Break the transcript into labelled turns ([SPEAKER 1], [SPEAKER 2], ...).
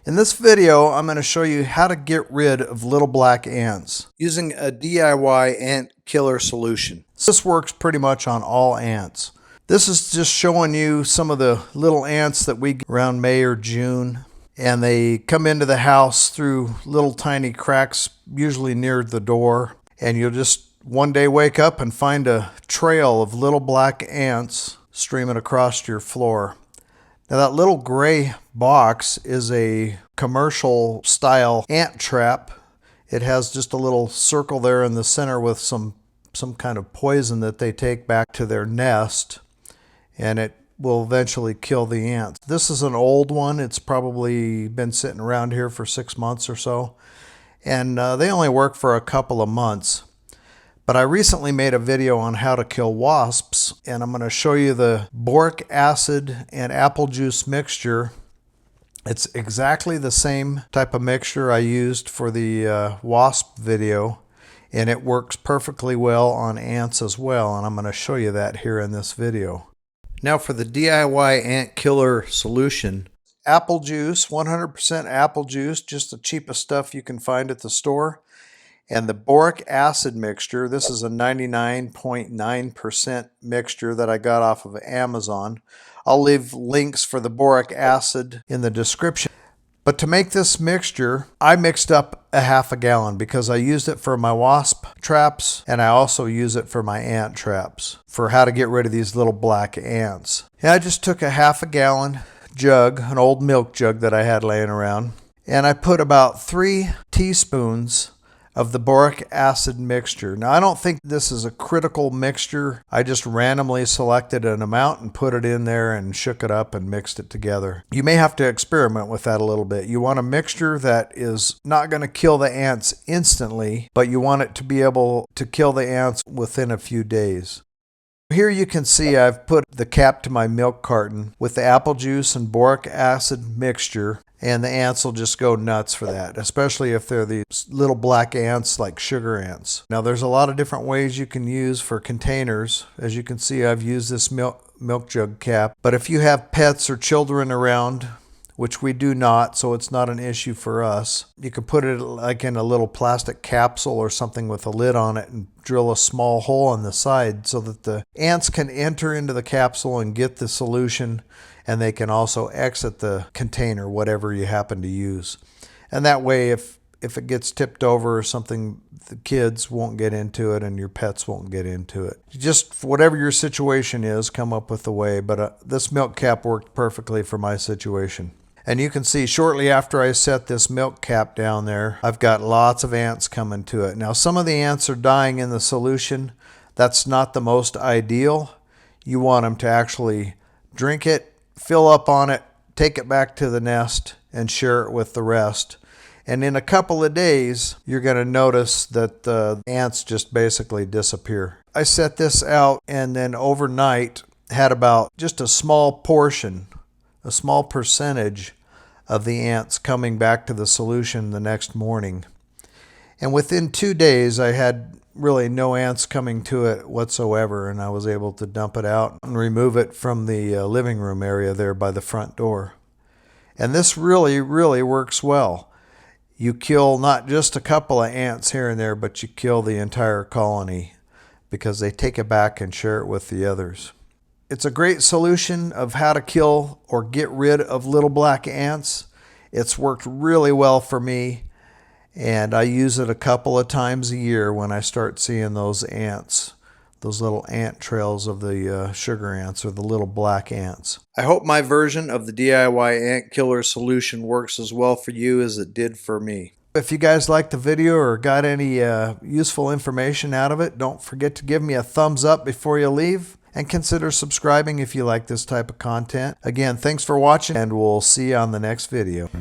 [SPEAKER 1] In this video, I'm going to show you how to get rid of little black ants using a DIY ant killer solution. This works pretty much on all ants. This is just showing you some of the little ants that we get around May or June. And they come into the house through little tiny cracks, usually near the door. And you'll just one day wake up and find a trail of little black ants streaming across your floor. Now that little gray box is a commercial style ant trap. It has just a little circle there in the center with some kind of poison that they take back to their nest, and it will eventually kill the ants. This is an old one. It's probably been sitting around here for 6 months or so, and they only work for a couple of months. But I recently made a video on how to kill wasps, and I'm going to show you the boric acid and apple juice mixture. It's exactly the same type of mixture I used for the wasp video, and it works perfectly well on ants as well, and I'm going to show you that here in this video. Now for the DIY ant killer solution, apple juice, 100% apple juice, just the cheapest stuff you can find at the store. And the boric acid mixture, this is a 99.9% mixture that I got off of Amazon. I'll leave links for the boric acid in the description. But to make this mixture, I mixed up a half a gallon because I used it for my wasp traps, and I also use it for my ant traps for how to get rid of these little black ants. And I just took a half a gallon jug, an old milk jug that I had laying around, and I put about 3 teaspoons of the boric acid mixture. Now I don't think this is a critical mixture. I just randomly selected an amount and put it in there and shook it up and mixed it together. You may have to experiment with that a little bit. You want a mixture that is not going to kill the ants instantly, but you want it to be able to kill the ants within a few days. Here you can see I've put the cap to my milk carton with the apple juice and boric acid mixture, and the ants will just go nuts for that, especially if they're these little black ants like sugar ants. Now there's a lot of different ways you can use for containers. As you can see, I've used this milk jug cap, but if you have pets or children around, which we do not, so it's not an issue for us, you can put it like in a little plastic capsule or something with a lid on it and drill a small hole on the side so that the ants can enter into the capsule and get the solution, and they can also exit the container, whatever you happen to use. And that way, if it gets tipped over or something, the kids won't get into it and your pets won't get into it. Just whatever your situation is, come up with a way, but this milk cap worked perfectly for my situation. And you can see shortly after I set this milk cap down there, I've got lots of ants coming to it. Now some of the ants are dying in the solution. That's not the most ideal. You want them to actually drink it, fill up on it, take it back to the nest, and share it with the rest. And in a couple of days, you're going to notice that the ants just basically disappear. I set this out and then overnight had about just a small portion, a small percentage of the ants coming back to the solution the next morning. And within 2 days, I had really no ants coming to it whatsoever, and I was able to dump it out and remove it from the living room area there by the front door. And this really, really works well. You kill not just a couple of ants here and there, but you kill the entire colony because they take it back and share it with the others. It's a great solution of how to kill or get rid of little black ants. It's worked really well for me, and I use it a couple of times a year when I start seeing those ants, those little ant trails of the sugar ants or the little black ants. I hope my version of the DIY ant killer solution works as well for you as it did for me. If you guys liked the video or got any useful information out of it, don't forget to give me a thumbs up before you leave. And consider subscribing if you like this type of content. Again, thanks for watching, and we'll see you on the next video.